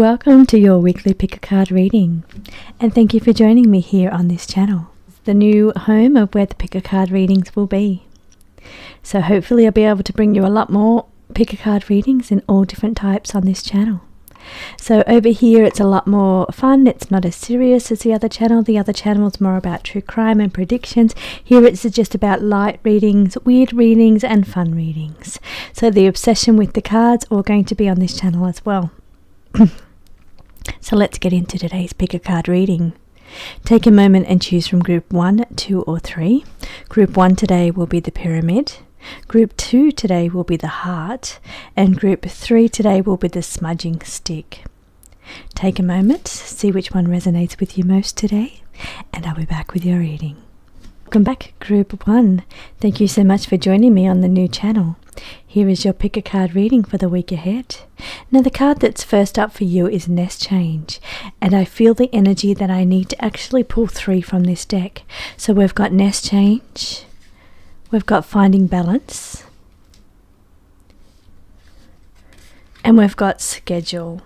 Welcome to your weekly pick a card reading, and thank you for joining me here on this channel, the new home of where the pick a card readings will be. So hopefully I'll be able to bring you a lot more pick a card readings in all different types on this channel. So over here it's a lot more fun. It's not as serious as the other channel. The other channel is more about true crime and predictions. Here it's just about light readings, weird readings and fun readings. So the obsession with the cards are going to be on this channel as well. So let's get into today's pick a card reading. Take a moment and choose from group 1, 2 or 3. Group 1 today will be the pyramid. Group 2 today will be the heart, and group 3 today will be the smudging stick. Take a moment, see which one resonates with you most today, and I'll be back with your reading. Welcome back, group 1. Thank you so much for joining me on the new channel. Here is your pick a card reading for the week ahead. Now the card that's first up for you is Nest Change, and I feel the energy that I need to actually pull 3 from this deck. So we've got Nest Change, we've got Finding Balance, and we've got Schedule.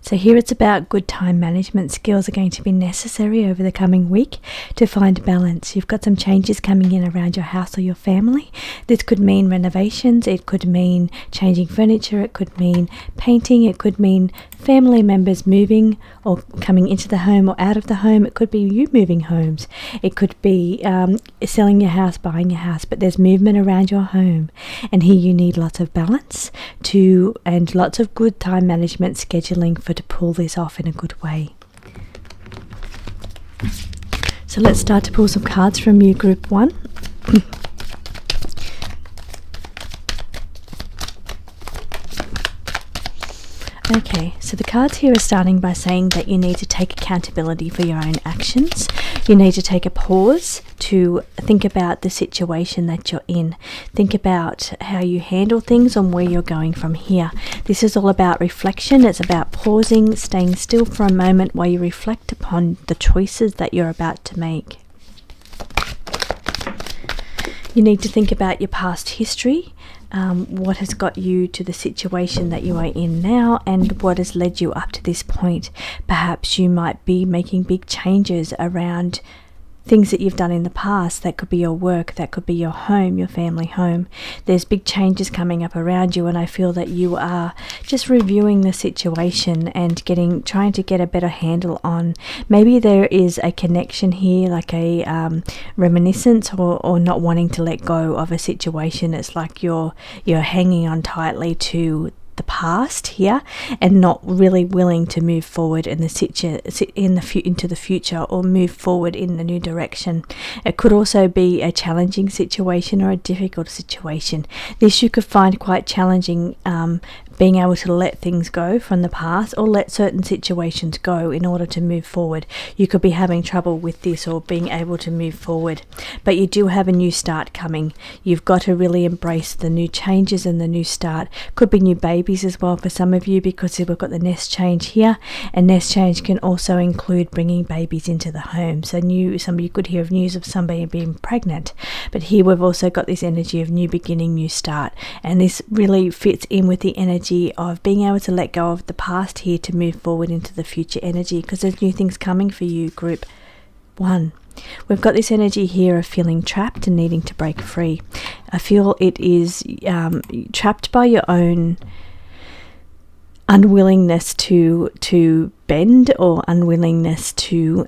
So here it's about good time management skills are going to be necessary over the coming week to find balance. You've got some changes coming in around your house or your family. This could mean renovations, it could mean changing furniture, it could mean painting, it could mean family members moving or coming into the home or out of the home. It could be you moving homes. It could be selling your house, buying your house, but there's movement around your home. And here you need lots of balance and lots of good time management scheduling to pull this off in a good way. So let's start to pull some cards from you, group 1. Okay, so the cards here are starting by saying that you need to take accountability for your own actions. You need to take a pause to think about the situation that you're in. Think about how you handle things and where you're going from here. This is all about reflection. It's about pausing, staying still for a moment while you reflect upon the choices that you're about to make. You need to think about your past history. What has got you to the situation that you are in now, and what has led you up to this point. Perhaps you might be making big changes around things that you've done in the past. That could be your work, that could be your home, your family home. There's big changes coming up around you, and I feel that you are just reviewing the situation and trying to get a better handle on. Maybe there is a connection here, like a reminiscence or not wanting to let go of a situation. It's like you're hanging on tightly to the past here and not really willing to move forward into the future or move forward in the new direction. It could also be a challenging situation or a difficult situation. This you could find quite challenging, being able to let things go from the past or let certain situations go in order to move forward. You could be having trouble with this or being able to move forward, but you do have a new start coming. You've got to really embrace the new changes and the new start. Could be new babies as well for some of you, because we've got the Nest Change here, and Nest Change can also include bringing babies into the home. So somebody could hear of news of somebody being pregnant, but here we've also got this energy of new beginning, new start, and this really fits in with the energy of being able to let go of the past here to move forward into the future energy, because there's new things coming for you, group 1. We've got this energy here of feeling trapped and needing to break free. I feel it is trapped by your own unwillingness to bend or unwillingness to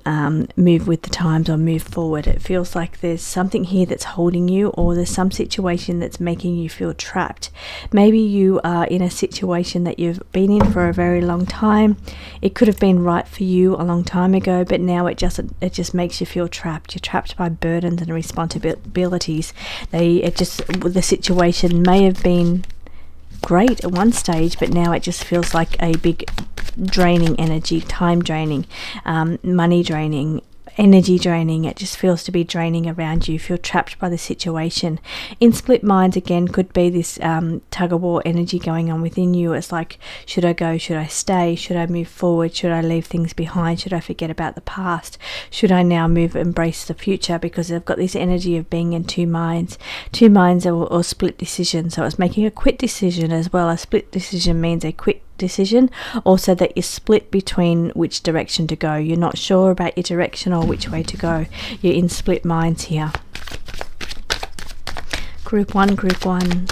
move with the times or move forward. It feels like there's something here that's holding you, or there's some situation that's making you feel trapped. Maybe you are in a situation that you've been in for a very long time. It could have been right for you a long time ago, but now it just makes you feel trapped. You're trapped by burdens and responsibilities. The situation may have been great at one stage, but now it just feels like a big draining energy, time draining, money draining, energy draining. It just feels to be draining around you. You feel trapped by the situation. In split minds again could be this tug of war energy going on within you. It's like, should I go? Should I stay? Should I move forward? Should I leave things behind? Should I forget about the past? Should I now embrace the future? Because I've got this energy of being in two minds or split decision. So it's making a quit decision as well. A split decision means a quit decision. Also that you're split between which direction to go. You're not sure about your direction or which way to go. You're in split minds here. Group 1, Group 1.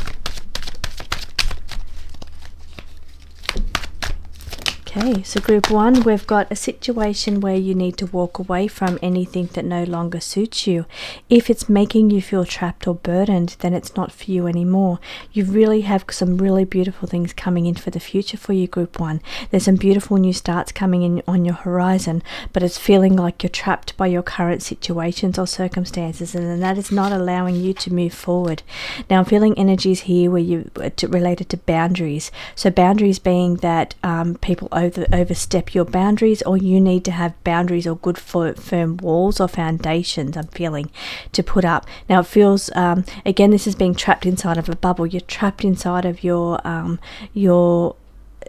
Okay, so Group 1, we've got a situation where you need to walk away from anything that no longer suits you. If it's making you feel trapped or burdened, then it's not for you anymore. You really have some really beautiful things coming in for the future for you, Group 1. There's some beautiful new starts coming in on your horizon, but it's feeling like you're trapped by your current situations or circumstances, and that is not allowing you to move forward. Now, I'm feeling energies here where you related to boundaries. So boundaries being that people overstep your boundaries, or you need to have boundaries or good firm walls or foundations, I'm feeling, to put up. Now it feels again, this is being trapped inside of a bubble. You're trapped inside of your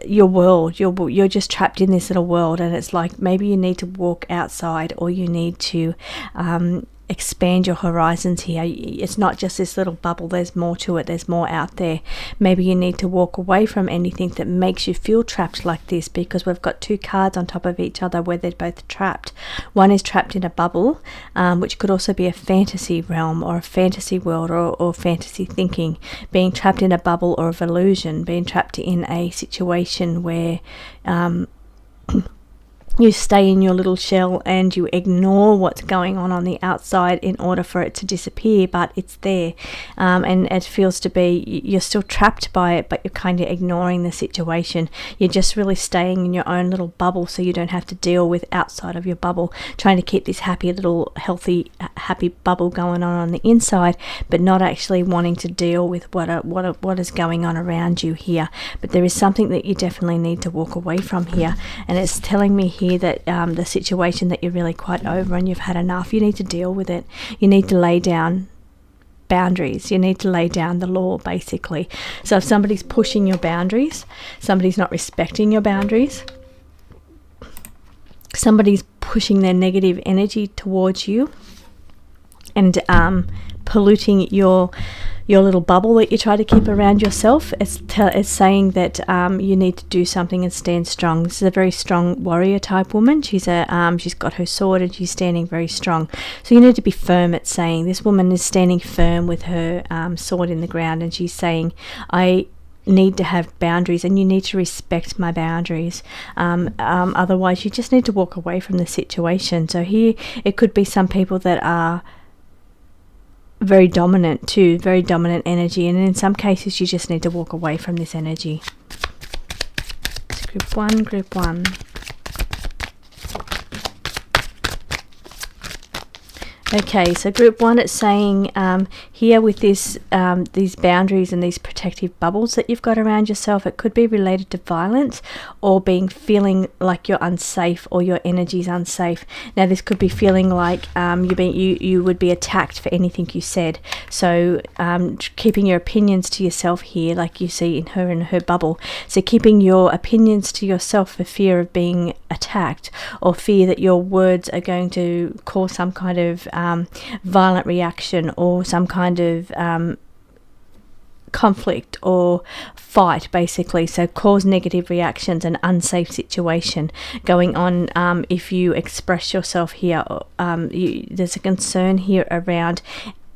world. You're just trapped in this little world, and it's like maybe you need to walk outside, or you need to expand your horizons here. It's not just this little bubble, there's more to it, there's more out there. Maybe you need to walk away from anything that makes you feel trapped like this, because we've got two cards on top of each other where they're both trapped. One is trapped in a bubble, which could also be a fantasy realm or a fantasy world, or fantasy thinking, being trapped in a bubble or of illusion, being trapped in a situation where you stay in your little shell and you ignore what's going on the outside in order for it to disappear, but it's there, and it feels to be you're still trapped by it, but you're kind of ignoring the situation. You're just really staying in your own little bubble, so you don't have to deal with outside of your bubble, trying to keep this happy little healthy happy bubble going on the inside, but not actually wanting to deal with what is going on around you here. But there is something that you definitely need to walk away from here, and it's telling me here that the situation that you're really quite over and you've had enough, you need to deal with it. You need to lay down boundaries. You need to lay down the law, basically. So if somebody's pushing your boundaries, somebody's not respecting your boundaries, somebody's pushing their negative energy towards you and polluting your little bubble that you try to keep around yourself, it's saying that you need to do something and stand strong. This is a very strong warrior type woman. She's got her sword and she's standing very strong. So you need to be firm. It's saying this woman is standing firm with her sword in the ground, and she's saying, I need to have boundaries, and you need to respect my boundaries. Otherwise, you just need to walk away from the situation. So here, it could be some people that are very dominant too, very dominant energy, and in some cases you just need to walk away from this energy. So Group 1, Group 1. Okay, so Group 1, it's saying here with this these boundaries and these protective bubbles that you've got around yourself, it could be related to violence or feeling like you're unsafe or your energy's unsafe. Now this could be feeling like you would be attacked for anything you said. So keeping your opinions to yourself here, like you see in her bubble. So keeping your opinions to yourself for fear of being attacked, or fear that your words are going to cause some kind of violent reaction, or some kind of conflict or fight, basically. So cause negative reactions, an unsafe situation going on. If you express yourself here, there's a concern here around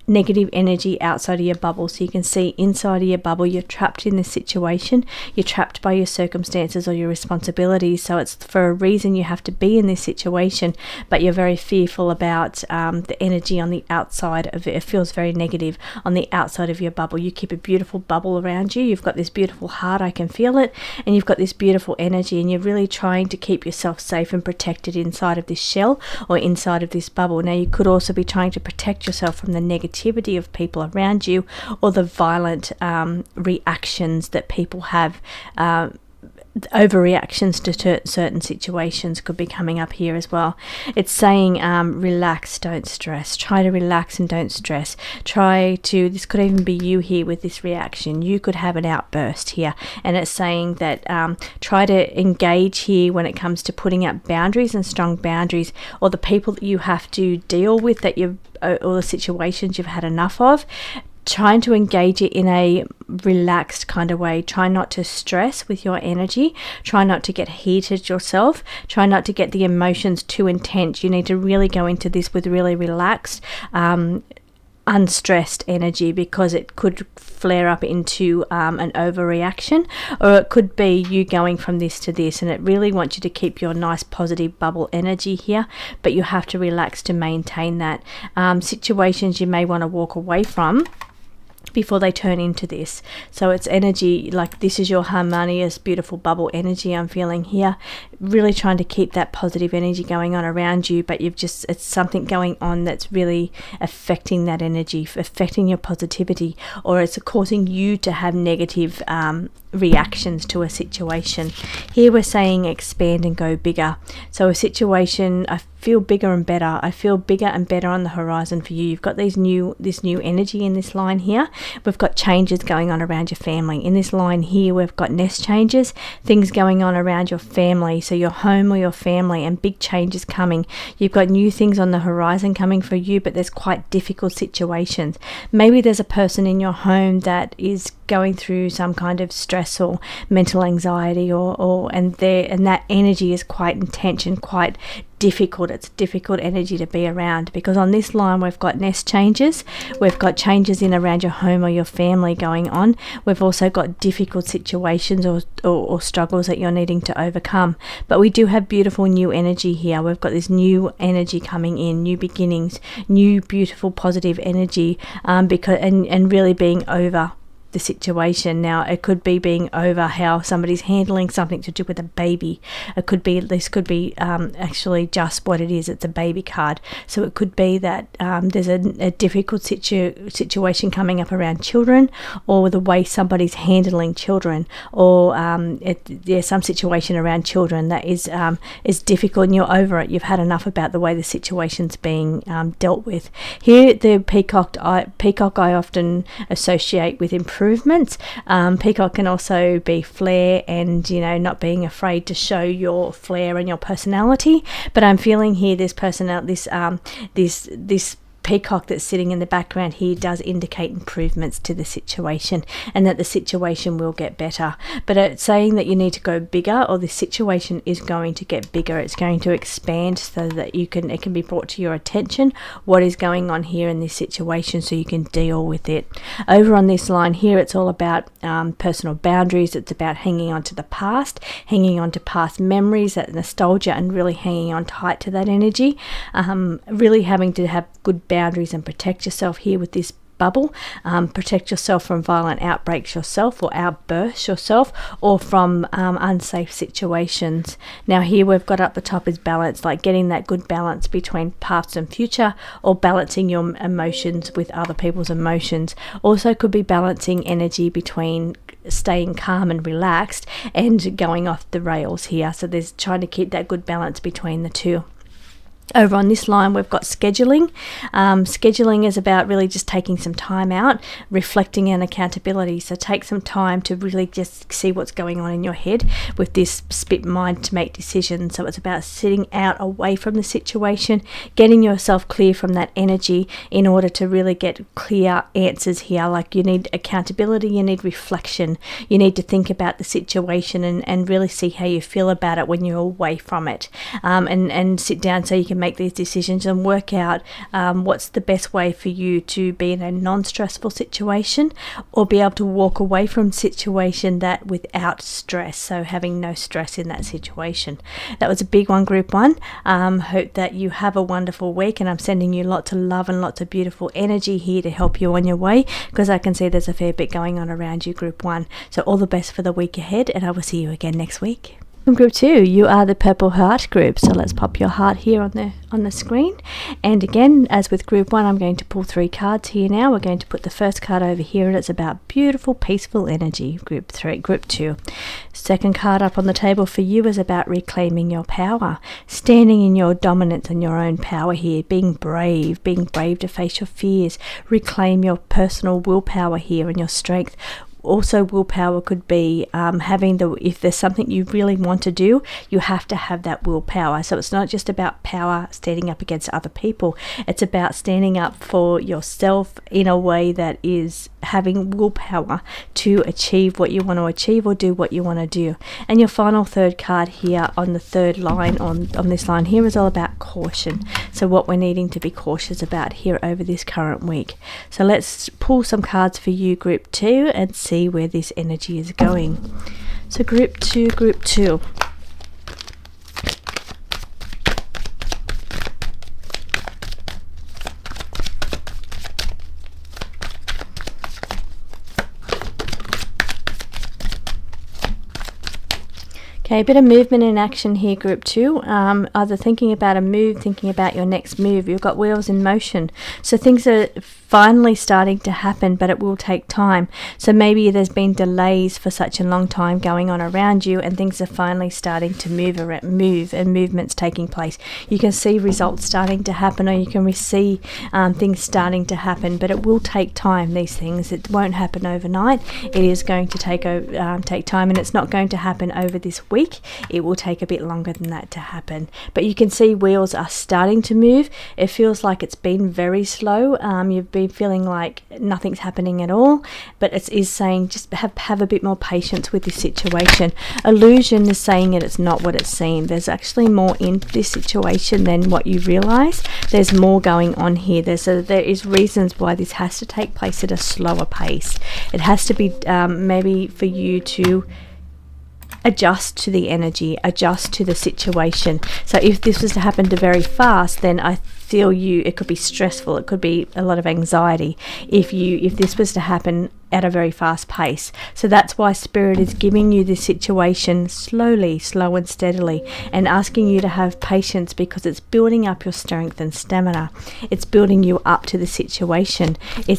negative energy outside of your bubble. So you can see inside of your bubble, you're trapped in this situation, you're trapped by your circumstances or your responsibilities. So it's for a reason you have to be in this situation, but you're very fearful about the energy on the outside of it. It feels very negative on the outside of your bubble. You keep a beautiful bubble around you, you've got this beautiful heart, I can feel it, and you've got this beautiful energy, and you're really trying to keep yourself safe and protected inside of this shell or inside of this bubble. Now you could also be trying to protect yourself from the negativity of people around you, or the violent reactions that people have. Overreactions to certain situations could be coming up here as well. It's saying relax, don't stress. Try to relax and don't stress. This could even be you here with this reaction. You could have an outburst here, and it's saying that try to engage here when it comes to putting up boundaries and strong boundaries, or the people that you have to deal with, or the situations you've had enough of. trying to engage it in a relaxed kind of way. Try not to stress with your energy. Try not to get heated yourself. Try not to get the emotions too intense. You need to really go into this with really relaxed, unstressed energy, because it could flare up into an overreaction, or it could be you going from this to this, and it really wants you to keep your nice positive bubble energy here, but you have to relax to maintain that. Situations you may want to walk away from before they turn into this. So it's energy, like this is your harmonious, beautiful bubble energy I'm feeling here. Really trying to keep that positive energy going on around you, but it's something going on that's really affecting that energy, affecting your positivity, or it's causing you to have negative reactions to a situation. Here we're saying expand and go bigger. So a situation, I feel bigger and better. I feel bigger and better on the horizon for you. You've got this new energy in this line here. We've got changes going on around your family. In this line here, we've got nest changes, things going on around your family, so your home or your family, and big changes coming. You've got new things on the horizon coming for you, but there's quite difficult situations. Maybe there's a person in your home that is going through some kind of stress or mental anxiety, and that energy is quite intense and quite difficult. It's difficult energy to be around, because on this line we've got nest changes, we've got changes in around your home or your family going on. We've also got difficult situations or struggles that you're needing to overcome, but we do have beautiful new energy here. We've got this new energy coming in, new beginnings, new beautiful positive energy, because and really being over the situation. Now it could be being over how somebody's handling something to do with a baby. This could be actually just what it is. It's a baby card. So it could be that there's a difficult situation coming up around children, or the way somebody's handling children, or there's some situation around children that is difficult and you're over it. You've had enough about the way the situation's being dealt with. Here the peacock I often associate with improvements. Peacock can also be flair, and not being afraid to show your flair and your personality. But I'm feeling here this peacock that's sitting in the background here does indicate improvements to the situation, and that the situation will get better. But it's saying that you need to go bigger, or the situation is going to get bigger. It's going to expand, so that it can be brought to your attention what is going on here in this situation, so you can deal with it. Over on this line here, it's all about personal boundaries. It's about hanging on to the past, hanging on to past memories, that nostalgia, and really hanging on tight to that energy. Really having to have good boundaries and protect yourself here with this bubble. Protect yourself from violent outbreaks yourself, or outbursts yourself, or from unsafe situations. Now here we've got up the top is balance, like getting that good balance between past and future, or balancing your emotions with other people's emotions. Also could be balancing energy between staying calm and relaxed and going off the rails here. So there's trying to keep that good balance between the two. Over on this line, we've got scheduling. Scheduling is about really just taking some time out, reflecting and accountability. So take some time to really just see what's going on in your head with this split mind to make decisions. So it's about sitting out away from the situation, getting yourself clear from that energy in order to really get clear answers here. Like you need accountability, you need reflection, you need to think about the situation and really see how you feel about it when you're away from it, and sit down so you can make these decisions and work out what's the best way for you to be in a non-stressful situation, or be able to walk away from situation that without stress, so having no stress in that situation. That was a big one, group 1. Hope that you have a wonderful week, and I'm sending you lots of love and lots of beautiful energy here to help you on your way, because I can see there's a fair bit going on around you, group 1. So all the best for the week ahead, and I will see you again next week. Group 2, you are the purple heart group, so let's pop your heart here on the screen. And again, as with group 1, I'm going to pull 3 cards here now. We're going to put the first card over here, and it's about beautiful, peaceful energy, group 2. Second card up on the table for you is about reclaiming your power, standing in your dominance and your own power here, being brave to face your fears, reclaim your personal willpower here and your strength. also willpower could be having if there's something you really want to do, you have to have that willpower. So it's not just about power standing up against other people. It's about standing up for yourself in a way that is having willpower to achieve what you want to achieve or do what you want to do. And your final third card here on the third line on this line here is all about caution. So what we're needing to be cautious about here over this current week. So let's pull some cards for you, group 2, and see where this energy is going. So group 2. Okay, a bit of movement in action here, group 2. Either thinking about a move, thinking about your next move. You've got wheels in motion. So things are finally starting to happen, but it will take time. So maybe there's been delays for such a long time going on around you, and things are finally starting to move and movement's taking place. You can see results starting to happen, or you can see things starting to happen, but it will take time, these things. It won't happen overnight. It is going to take time, and it's not going to happen over this week. It will take a bit longer than that to happen. But you can see wheels are starting to move. It feels like it's been very slow. You've been feeling like nothing's happening at all, but it is saying just have a bit more patience with this situation. Illusion is saying that it's not what it seems. There's actually more in this situation than what you realize. There's more going on here. There is reasons why this has to take place at a slower pace. It has to be maybe for you to adjust to the energy, adjust to the situation. So if this was to happen to very fast, then I feel it could be stressful. It could be a lot of anxiety if this was to happen at a very fast pace. So that's why Spirit is giving you this situation slowly, slow and steadily, and asking you to have patience, because it's building up your strength and stamina. It's building you up to the situation.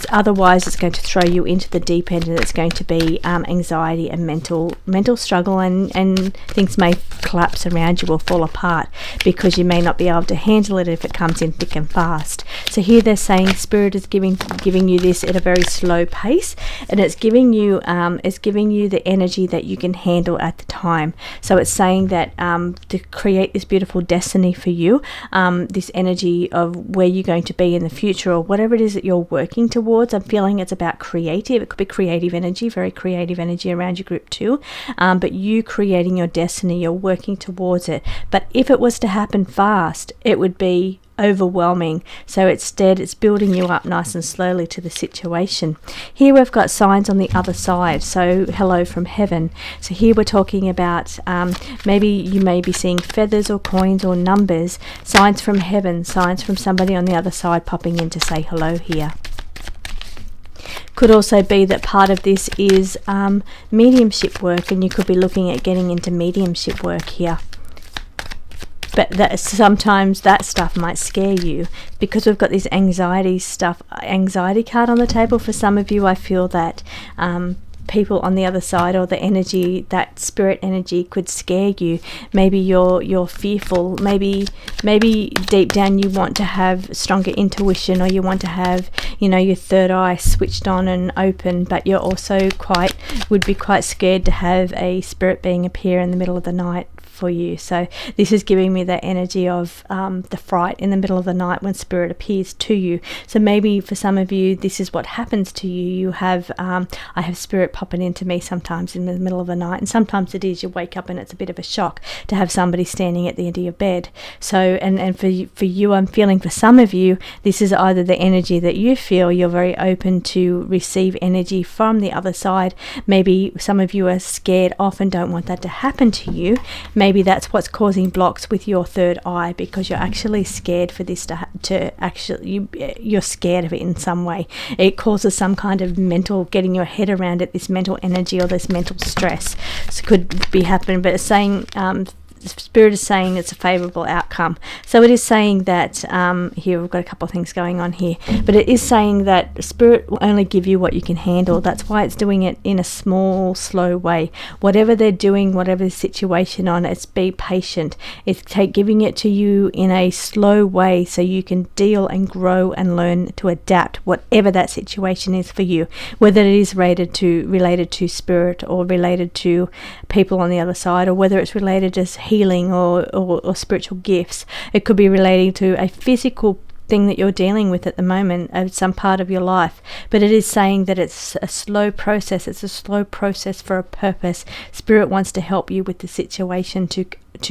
Otherwise it's going to throw you into the deep end, and it's going to be anxiety and mental struggle, and things may collapse around you or fall apart because you may not be able to handle it if it comes in thick and fast. So here they're saying Spirit is giving you this at a very slow pace, and it's giving you the energy that you can handle at the time. So it's saying that to create this beautiful destiny for you, this energy of where you're going to be in the future, or whatever it is that you're working towards. I'm feeling it's about creative. It could be creative energy, very creative energy around your group 2, but you creating your destiny, you're working towards it. But if it was to happen fast, it would be overwhelming. So instead it's building you up nice and slowly to the situation. Here we've got signs on the other side. So hello from heaven. So here we're talking about maybe you may be seeing feathers or coins or numbers, signs from heaven, signs from somebody on the other side popping in to say hello here. Could also be that part of this is mediumship work, and you could be looking at getting into mediumship work here. But sometimes that stuff might scare you, because we've got this anxiety card on the table. For some of you, I feel that people on the other side, or the energy, that spirit energy, could scare you. Maybe you're fearful. Maybe deep down you want to have stronger intuition, or you want to have your third eye switched on and open, but you're also would be quite scared to have a spirit being appear in the middle of the night for you. So this is giving me that energy of the fright in the middle of the night when spirit appears to you. So maybe for some of you, this is what happens to you. You have I have spirit popping into me sometimes in the middle of the night, and sometimes it is you wake up and it's a bit of a shock to have somebody standing at the end of your bed. So and for you, I'm feeling for some of you, this is either the energy that you feel. You're very open to receive energy from the other side. Maybe some of you are scared off and don't want that to happen to you. Maybe that's what's causing blocks with your third eye, because you're actually scared for this you're scared of it in some way. It causes some kind of getting your head around it, this mental energy or this mental stress. So it could be happening, but it's saying Spirit is saying it's a favorable outcome. So it is saying that, here we've got a couple of things going on here, but it is saying that Spirit will only give you what you can handle. That's why it's doing it in a small, slow way. Whatever they're doing, whatever the situation on, it's be patient. It's giving it to you in a slow way so you can deal and grow and learn to adapt whatever that situation is for you, whether it is related to Spirit or related to people on the other side, or whether it's related to healing or spiritual gifts. It could be relating to a physical thing that you're dealing with at the moment, of some part of your life, but it is saying that it's a slow process. It's a slow process for a purpose. Spirit wants to help you with the situation to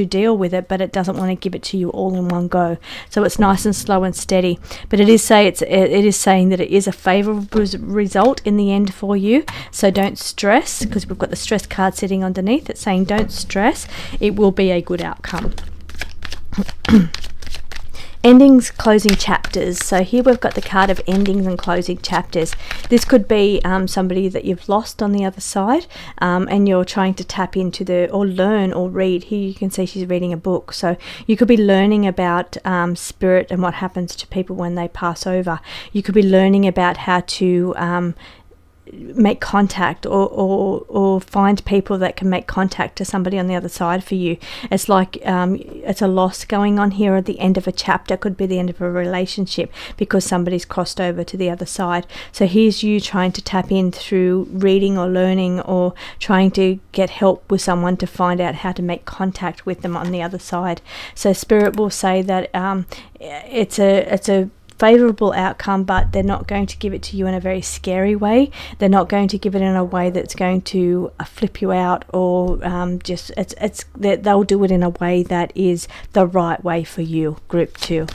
deal with it, but it doesn't want to give it to you all in one go. So it's nice and slow and steady. But it is saying that it is a favorable result in the end for you. So don't stress, because we've got the stress card sitting underneath. It's saying don't stress. It will be a good outcome. Endings, closing chapters. So here we've got the card of endings and closing chapters. This could be somebody that you've lost on the other side, and you're trying to tap into or learn or read. Here you can see she's reading a book. So you could be learning about spirit and what happens to people when they pass over. You could be learning about how to make contact or find people that can make contact to somebody on the other side for you. It's like it's a loss going on here at the end of a chapter. Could be the end of a relationship because somebody's crossed over to the other side. So here's you trying to tap in through reading or learning, or trying to get help with someone to find out how to make contact with them on the other side. So Spirit will say that it's a favorable outcome, but they're not going to give it to you in a very scary way. They're not going to give it in a way that's going to flip you out, or they'll do it in a way that is the right way for you. Group 2.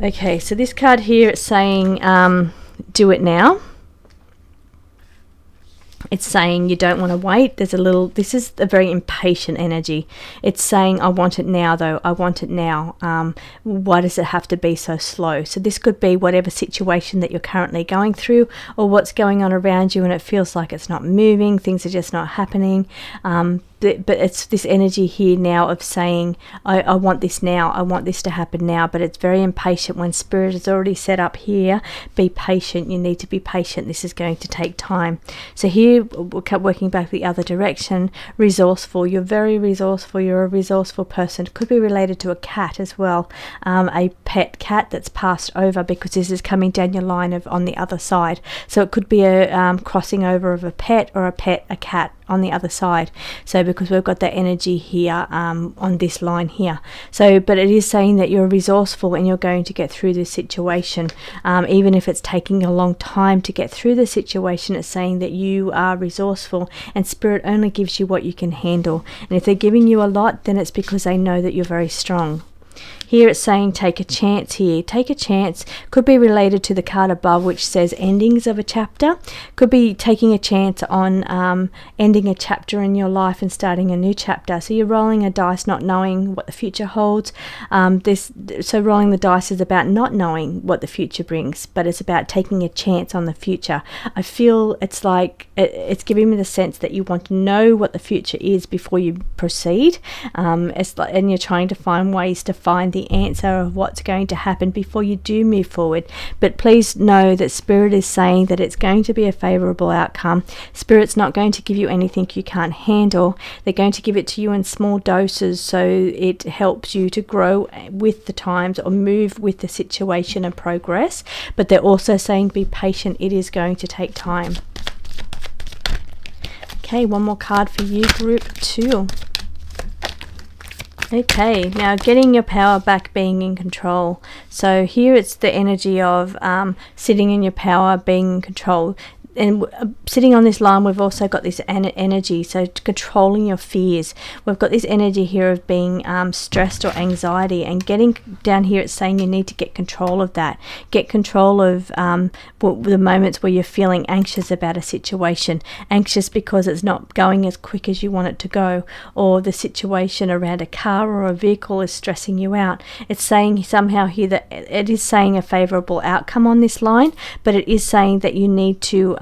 Okay, so this card here, it's saying do it now. It's saying you don't want to wait. This is a very impatient energy. It's saying, I want it now though. I want it now. Why does it have to be so slow? So this could be whatever situation that you're currently going through, or what's going on around you, and it feels like it's not moving. Things are just not happening. But it's this energy here now of saying, I want this now. I want this to happen now. But it's very impatient when Spirit is already set up here. Be patient. You need to be patient. This is going to take time. So here, we're working back the other direction. Resourceful. You're very resourceful. You're a resourceful person. It could be related to a cat as well. A pet cat that's passed over, because this is coming down your line of on the other side. So it could be a crossing over of a pet, or a cat on the other side. So because we've got that energy here on this line here. So, but it is saying that you're resourceful and you're going to get through this situation. Even if it's taking a long time to get through the situation, it's saying that you are resourceful, and Spirit only gives you what you can handle. And if they're giving you a lot, then it's because they know that you're very strong. Here it's saying take a chance here. Take a chance could be related to the card above, which says endings of a chapter. Could be taking a chance on ending a chapter in your life and starting a new chapter. So you're rolling a dice not knowing what the future holds. So rolling the dice is about not knowing what the future brings, but it's about taking a chance on the future. I feel it's like it's giving me the sense that you want to know what the future is before you proceed. It's like, and you're trying to find ways to find the answer of what's going to happen before you do move forward. But please know that Spirit is saying that it's going to be a favorable outcome. Spirit's not going to give you anything you can't handle. They're going to give it to you in small doses, so it helps you to grow with the times or move with the situation and progress. But they're also saying be patient. It is going to take time. Okay, one more card for you, group 2. Okay, now getting your power back, being in control. So here it's the energy of sitting in your power, being in control. And sitting on this line, we've also got this energy, so controlling your fears. We've got this energy here of being stressed or anxiety, and getting down here, it's saying you need to get control of that. Get control of the moments where you're feeling anxious about a situation. Anxious because it's not going as quick as you want it to go, or the situation around a car or a vehicle is stressing you out. It's saying somehow here that it is saying a favorable outcome on this line, but it is saying that you need to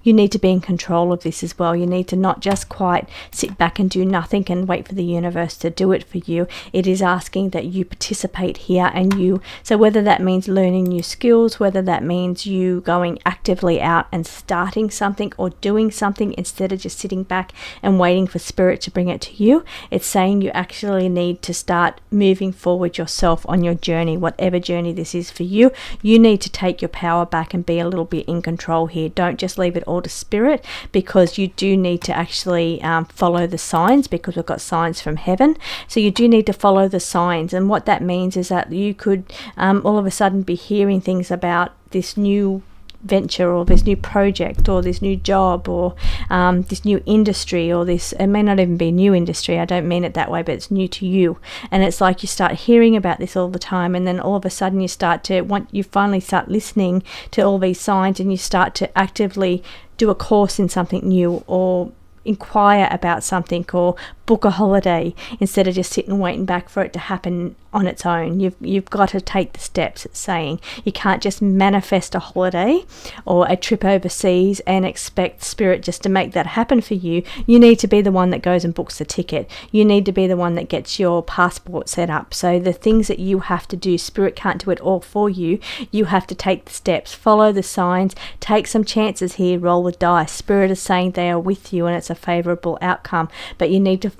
you need to be in control of this as well. You need to not just quite sit back and do nothing and wait for the universe to do it for you. It is asking that you participate here, and so whether that means learning new skills, whether that means you going actively out and starting something or doing something instead of just sitting back and waiting for spirit to bring it to you, it's saying you actually need to start moving forward yourself on your journey, whatever journey this is for you. You need to take your power back and be a little bit in control here. Don't just leave it all to spirit, because you do need to actually follow the signs, because we've got signs from heaven. So you do need to follow the signs, and what that means is that you could all of a sudden be hearing things about this new venture or this new project or this new job or this new industry, or this, it may not even be new industry, I don't mean it that way, but it's new to you, and it's like you start hearing about this all the time, and then all of a sudden you finally start listening to all these signs, and you start to actively do a course in something new, or inquire about something, or book a holiday, instead of just sitting waiting back for it to happen on its own. You've got to take the steps. It's saying you can't just manifest a holiday or a trip overseas and expect spirit just to make that happen for you. You need to be the one that goes and books the ticket. You need to be the one that gets your passport set up. So the things that you have to do, spirit can't do it all for you. You have to take the steps, follow the signs, take some chances here, roll the dice. Spirit is saying they are with you and it's a favorable outcome, but you need to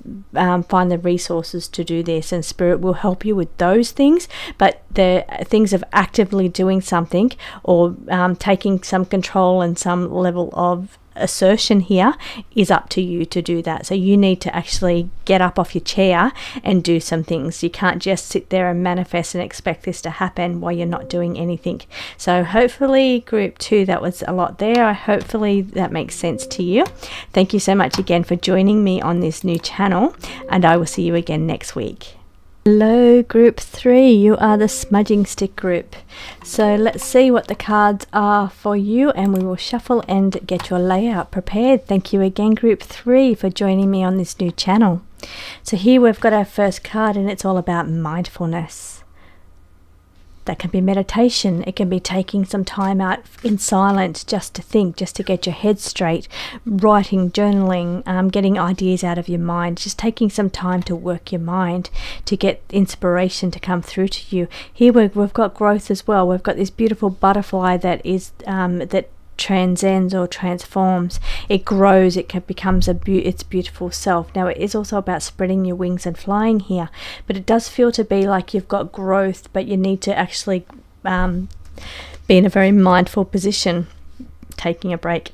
find the resources to do this, and spirit will help you with those things. But the things of actively doing something, or taking some control and some level of assertion here, is up to you to do that. So you need to actually get up off your chair and do some things. You can't just sit there and manifest and expect this to happen while you're not doing anything. So hopefully group 2, that was a lot there. Hopefully that makes sense to you. Thank you so much again for joining me on this new channel, and I will see you again next week. Hello group 3, you are the smudging stick group. So let's see what the cards are for you, and we will shuffle and get your layout prepared. Thank you again group 3 for joining me on this new channel. So here we've got our first card, and it's all about mindfulness. That can be meditation. It can be taking some time out in silence just to think, just to get your head straight, writing, journaling, getting ideas out of your mind, just taking some time to work your mind, to get inspiration to come through to you. Here we've got growth as well. We've got this beautiful butterfly that is that transcends or transforms. It grows, it becomes its beautiful self. Now it is also about spreading your wings and flying here, but it does feel to be like you've got growth, but you need to actually be in a very mindful position, taking a break.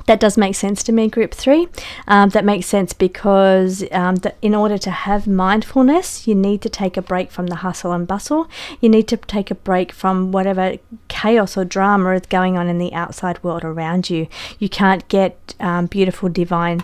That does make sense to me, group 3. That makes sense because in order to have mindfulness, you need to take a break from the hustle and bustle. You need to take a break from whatever chaos or drama is going on in the outside world around you. You can't get beautiful divine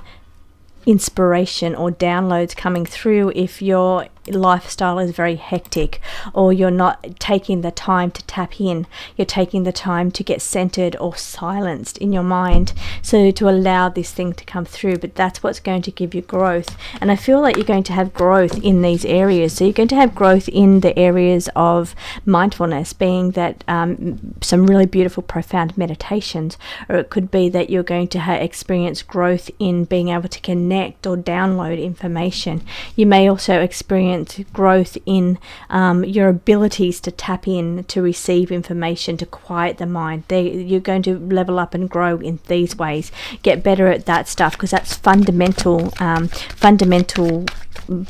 inspiration or downloads coming through if your lifestyle is very hectic, or you're not taking the time to tap in. You're taking the time to get centered or silenced in your mind, so to allow this thing to come through. But that's what's going to give you growth, and I feel like you're going to have growth in these areas. So you're going to have growth in the areas of mindfulness, being that some really beautiful profound meditations, or it could be that you're going to experience growth in being able to connect or download information. You may also experience growth in your abilities to tap in, to receive information, to quiet the mind. You're going to level up and grow in these ways. Get better at that stuff, because that's fundamental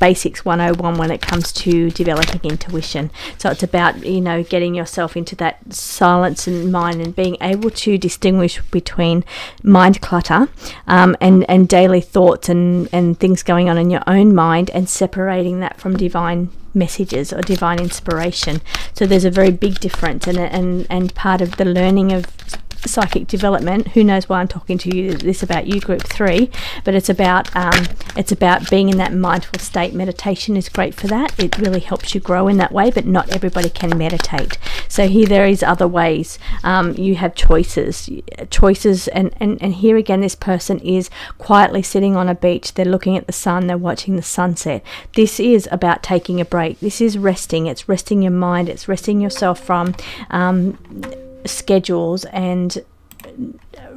basics 101 when it comes to developing intuition. So it's about, getting yourself into that silence in mind and being able to distinguish between mind clutter and daily thoughts and things going on in your own mind, and separating that from divine messages or divine inspiration. So there's a very big difference, and part of the learning of psychic development, who knows why I'm talking to you this about you, group 3, but it's about being in that mindful state. Meditation is great for that. It really helps you grow in that way, but not everybody can meditate. So here there is other ways. You have choices, and here again, this person is quietly sitting on a beach. They're looking at the sun, they're watching the sunset. This is about taking a break. This is resting. It's resting your mind. It's resting yourself from schedules and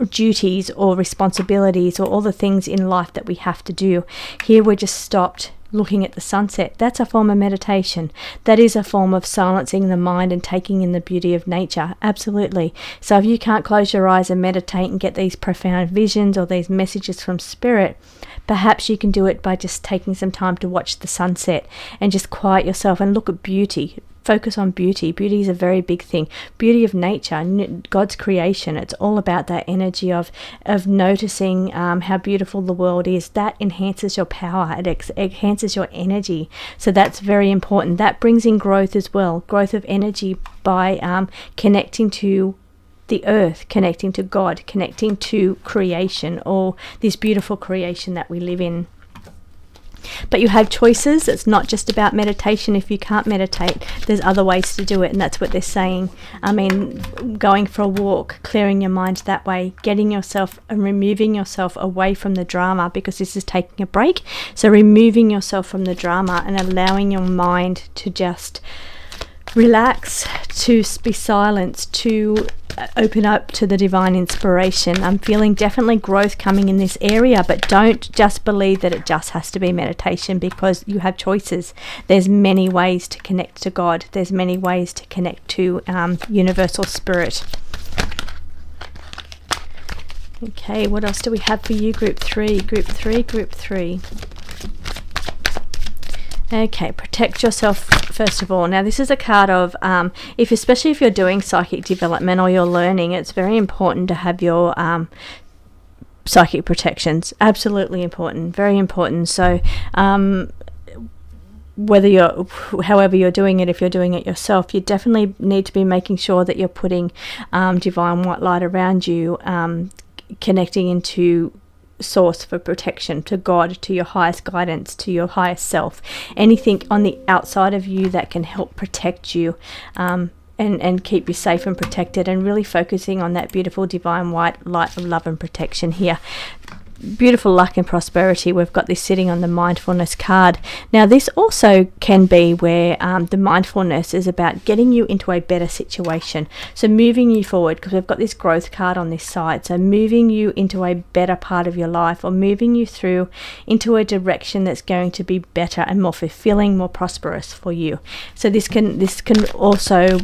duties or responsibilities or all the things in life that we have to do. Here we're just stopped looking at the sunset. That's a form of meditation. That is a form of silencing the mind and taking in the beauty of nature. Absolutely. So if you can't close your eyes and meditate and get these profound visions or these messages from spirit, perhaps you can do it by just taking some time to watch the sunset and just quiet yourself and look at beauty. Focus on beauty. Beauty is a very big thing. Beauty of nature, God's creation. It's all about that energy of noticing how beautiful the world is. That enhances your power. It enhances your energy. So that's very important. That brings in growth as well. Growth of energy by connecting to the earth, connecting to God, connecting to creation, or this beautiful creation that we live in. But you have choices. It's not just about meditation. If you can't meditate, there's other ways to do it, and that's what they're saying. I mean, going for a walk, clearing your mind that way, getting yourself and removing yourself away from the drama, because this is taking a break. So removing yourself from the drama and allowing your mind to just relax, to be silenced, to open up to the divine inspiration. I'm feeling definitely growth coming in this area, but don't just believe that it just has to be meditation, because you have choices. There's many ways to connect to God. There's many ways to connect to universal spirit. Okay, what else do we have for you? Group 3. Okay, protect yourself first of all. Now this is a card of, especially if you're doing psychic development or you're learning, it's very important to have your psychic protections. Absolutely important, very important. So however you're doing it, if you're doing it yourself, you definitely need to be making sure that you're putting divine white light around you, connecting into source for protection, to God, to your highest guidance, to your highest self. Anything on the outside of you that can help protect you and keep you safe and protected, and really focusing on that beautiful divine white light of love and protection here. Beautiful luck and prosperity. We've got this sitting on the mindfulness card. Now this also can be where the mindfulness is about getting you into a better situation, so moving you forward, because we've got this growth card on this side. So moving you into a better part of your life, or moving you through into a direction that's going to be better and more fulfilling, more prosperous for you. So this can also,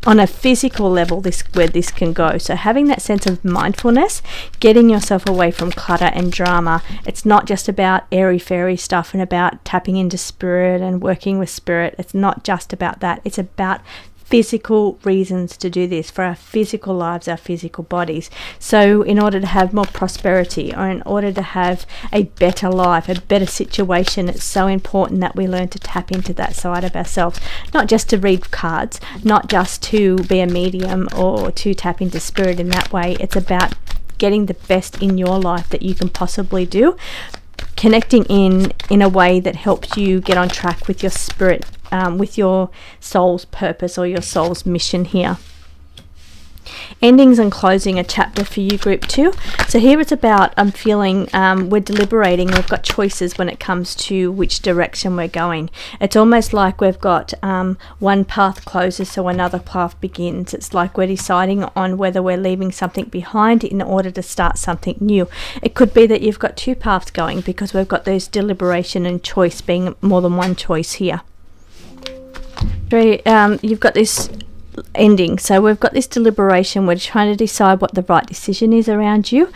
on a physical level, where this can go. So having that sense of mindfulness, getting yourself away from clutter and drama. It's not just about airy-fairy stuff and about tapping into spirit and working with spirit. It's not just about that. It's about physical reasons to do this, for our physical lives, our physical bodies. So in order to have more prosperity, or in order to have a better life, a better situation, it's so important that we learn to tap into that side of ourselves, not just to read cards, not just to be a medium or to tap into spirit in that way. It's about getting the best in your life that you can possibly do, connecting in a way that helps you get on track with your spirit, with your soul's purpose or your soul's mission here. Endings and closing a chapter for you, group 2. So here it's about, I'm feeling we're deliberating, we've got choices when it comes to which direction we're going. It's almost like we've got one path closes so another path begins. It's like we're deciding on whether we're leaving something behind in order to start something new. It could be that you've got two paths going, because we've got those deliberation and choice being more than one choice here. You've got this ending, so we've got this deliberation. We're trying to decide what the right decision is around you,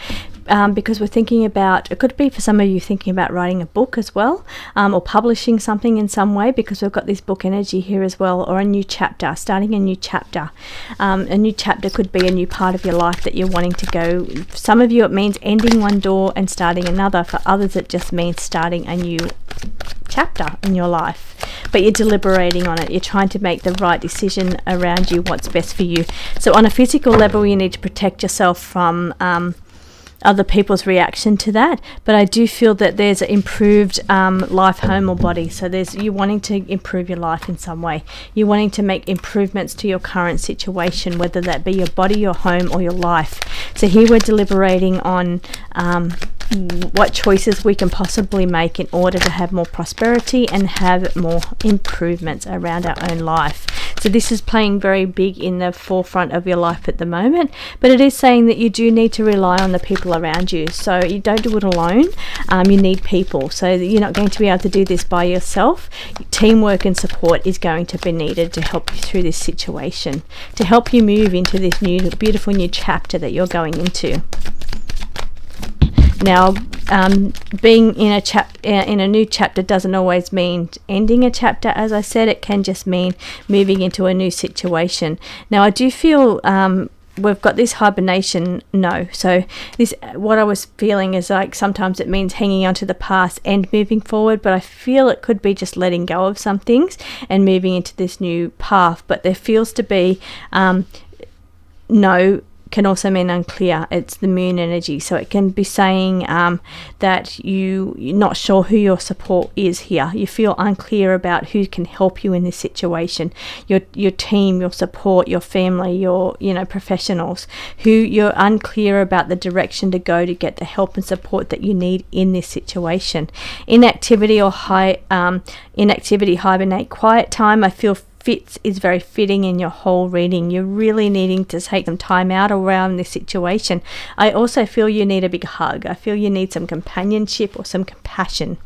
because we're thinking about, it could be for some of you thinking about writing a book as well, or publishing something in some way, because we've got this book energy here as well, or a new chapter, starting a new chapter. A new chapter could be a new part of your life that you're wanting to go. For some of you it means ending one door and starting another. For others it just means starting a new chapter in your life, but you're deliberating on it. You're trying to make the right decision around you, what's best for you. So on a physical level, you need to protect yourself from other people's reaction to that, but I do feel that there's an improved life, home or body. So there's you wanting to improve your life in some way. You're wanting to make improvements to your current situation, whether that be your body, your home or your life. So here we're deliberating on what choices we can possibly make in order to have more prosperity and have more improvements around our own life. So So this is playing very big in the forefront of your life at the moment, but it is saying that you do need to rely on the people around you. So you don't do it alone. You need people. So you're not going to be able to do this by yourself. Teamwork and support is going to be needed to help you through this situation, to help you move into this new, beautiful new chapter that you're going into. Now, being in a new chapter doesn't always mean ending a chapter. As I said, it can just mean moving into a new situation. Now, I do feel we've got this hibernation. No, so this, what I was feeling is like sometimes it means hanging on to the past and moving forward, but I feel it could be just letting go of some things and moving into this new path. But there feels to be no can also mean unclear. It's the moon energy, so it can be saying that you're not sure who your support is here. You feel unclear about who can help you in this situation, your team, your support, your family, your professionals, who you're unclear about the direction to go to get the help and support that you need in this situation. Inactivity or inactivity, hibernate, quiet time, I feel is very fitting in your whole reading. You're really needing to take some time out around this situation. I also feel you need a big hug. I feel you need some companionship or some compassion,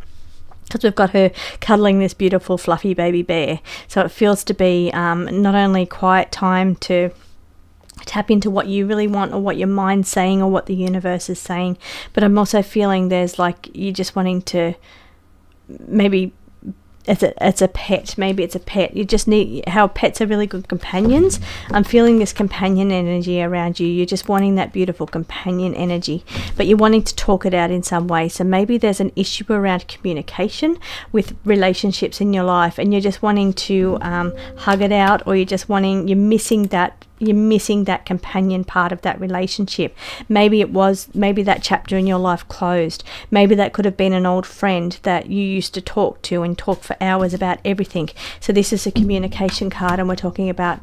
because we've got her cuddling this beautiful fluffy baby bear. So it feels to be not only quiet time to tap into what you really want or what your mind's saying or what the universe is saying, but I'm also feeling there's like you just wanting to maybe it's a pet. Maybe it's a pet. You just need, how pets are really good companions. I'm feeling this companion energy around you. You're just wanting that beautiful companion energy, but you're wanting to talk it out in some way. So maybe there's an issue around communication with relationships in your life, and you're just wanting to hug it out, or you're missing that companion part of that relationship. Maybe that chapter in your life closed. Maybe that could have been an old friend that you used to talk to and talk for hours about everything. So this is a communication card, and we're talking about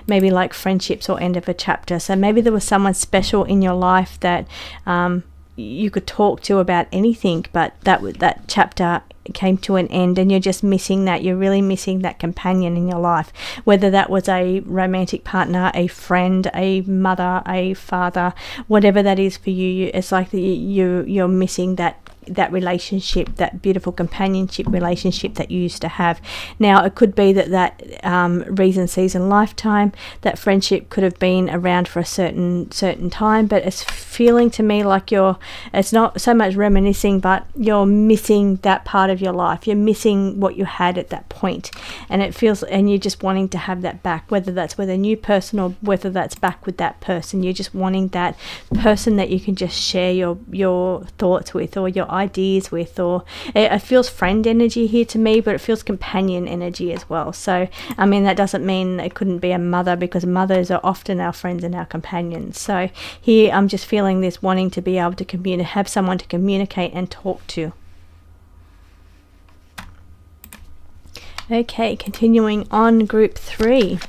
maybe like friendships or end of a chapter. So maybe there was someone special in your life that you could talk to about anything, but that chapter came to an end, and you're just missing that. You're really missing that companion in your life, whether that was a romantic partner, a friend, a mother, a father, whatever that is for you. It's like you're missing that relationship, that beautiful companionship relationship that you used to have. Now it could be that reason, season, lifetime, that friendship could have been around for a certain time, but it's feeling to me like it's not so much reminiscing, but you're missing that part of your life. You're missing what you had at that point, and it feels, and you're just wanting to have that back, whether that's with a new person or whether that's back with that person. You're just wanting that person that you can just share your thoughts with, or your ideas with, or it feels friend energy here to me, but it feels companion energy as well. So I mean, that doesn't mean it couldn't be a mother, because mothers are often our friends and our companions. So here I'm just feeling this wanting to be able to have someone to communicate and talk to. Okay, continuing on, group 3.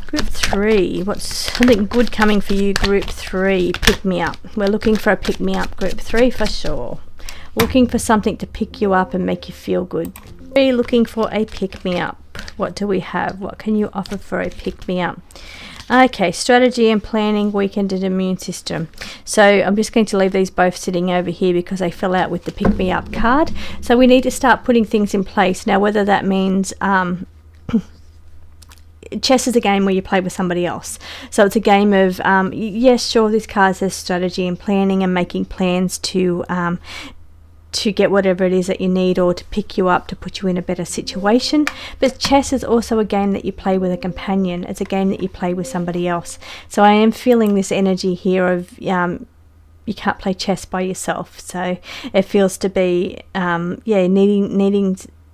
Group 3, what's something good coming for you, group 3? Pick me up. We're looking for a pick me up, group 3, for sure. Looking for something to pick you up and make you feel good. 3, looking for a pick me up. What do we have? What can you offer for a pick me up? Okay, strategy and planning, weakened and immune system. So I'm just going to leave these both sitting over here because they fell out with the pick me up card. So we need to start putting things in place. Now, whether that means chess is a game where you play with somebody else. So it's a game of, yes, sure, this card says strategy and planning and making plans to get whatever it is that you need, or to pick you up, to put you in a better situation. But chess is also a game that you play with a companion. It's a game that you play with somebody else. So I am feeling this energy here of you can't play chess by yourself. So it feels to be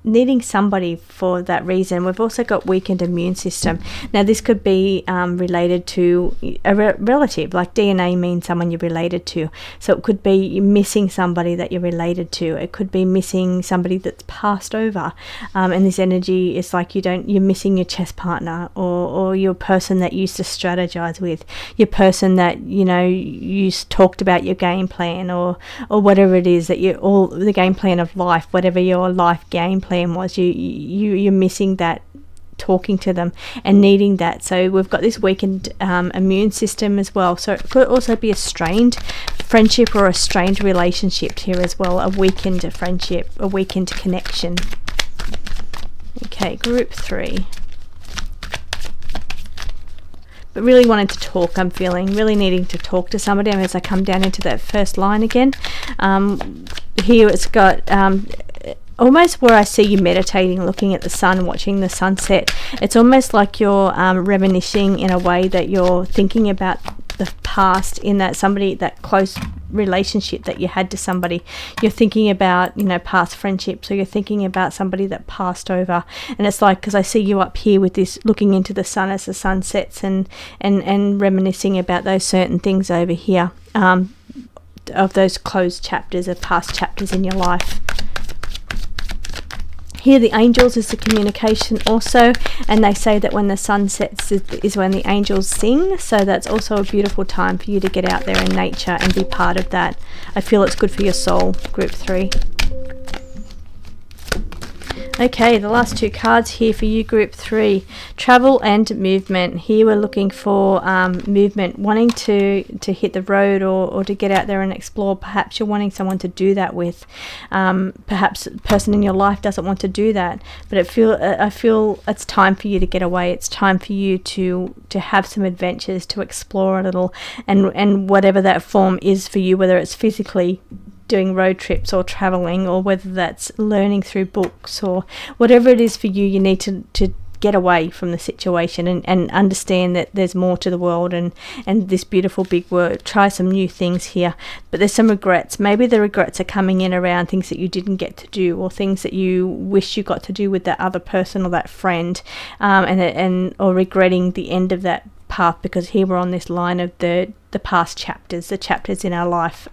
needing somebody for that reason. We've also got weakened immune system. Now this could be related to a relative, like DNA means someone you're related to. So it could be missing somebody that you're related to. It could be missing somebody that's passed over, and this energy is like you're missing your chess partner, or your person that you used to strategize with, your person that you talked about your game plan, or whatever it is that the game plan of life, whatever your life game plan plan was. You're missing that talking to them and needing that. So we've got this weakened immune system as well. So it could also be a strained friendship or a strained relationship here as well. A weakened friendship, a weakened connection. Okay, group 3. But really wanting to talk, I'm feeling. Really needing to talk to somebody. And as I come down into that first line again, here it's got almost where I see you meditating, looking at the sun, watching the sunset. It's almost like you're reminiscing in a way that you're thinking about the past, in that close relationship that you had to somebody. You're thinking about, past friendships, or you're thinking about somebody that passed over. And it's like, because I see you up here with this, looking into the sun as the sun sets, and reminiscing about those certain things over here, of those closed chapters, of past chapters in your life. Here the angels is the communication also, and they say that when the sun sets is when the angels sing, so that's also a beautiful time for you to get out there in nature and be part of that. I feel it's good for your soul, group 3. Okay, the last 2 cards here for you, group 3. Travel and movement. Here we're looking for movement, wanting to hit the road or to get out there and explore. Perhaps you're wanting someone to do that with. Perhaps a person in your life doesn't want to do that. But I feel it's time for you to get away. It's time for you to have some adventures, to explore a little. And whatever that form is for you, whether it's physically doing road trips or traveling, or whether that's learning through books, or whatever it is for you, you need to get away from the situation and understand that there's more to the world and this beautiful big world. Try some new things here, but there's some regrets. Maybe the regrets are coming in around things that you didn't get to do, or things that you wish you got to do with that other person or that friend, or regretting the end of that path, because here we're on this line of the past chapters, the chapters in our life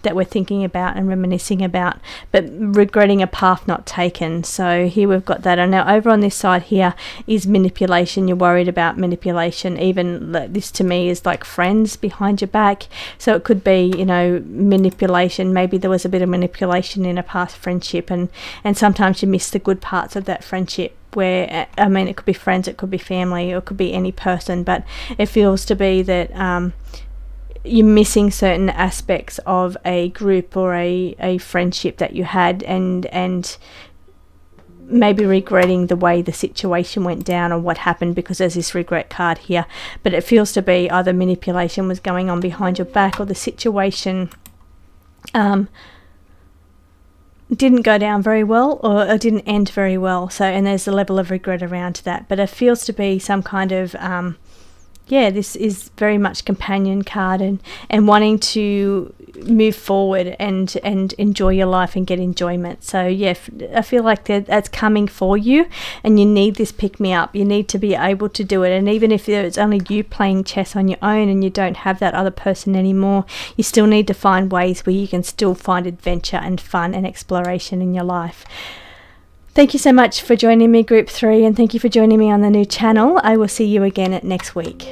that we're thinking about and reminiscing about, but regretting a path not taken. So here we've got that. And now over on this side here is manipulation. You're worried about manipulation. Even this to me is like friends behind your back. So it could be, manipulation. Maybe there was a bit of manipulation in a past friendship, and sometimes you miss the good parts of that friendship, where, it could be friends, it could be family, or it could be any person, but it feels to be that you're missing certain aspects of a group or a friendship that you had, and maybe regretting the way the situation went down or what happened, because there's this regret card here. But it feels to be either manipulation was going on behind your back, or the situation didn't go down very well, or it didn't end very well. So, and there's a level of regret around that. But it feels to be some kind of this is very much companion card, and wanting to move forward and enjoy your life and get enjoyment. So I feel like that's coming for you, and you need this pick me up. You need to be able to do it. And even if it's only you playing chess on your own and you don't have that other person anymore, you still need to find ways where you can still find adventure and fun and exploration in your life. Thank you so much for joining me, Group 3, and thank you for joining me on the new channel. I will see you again next week.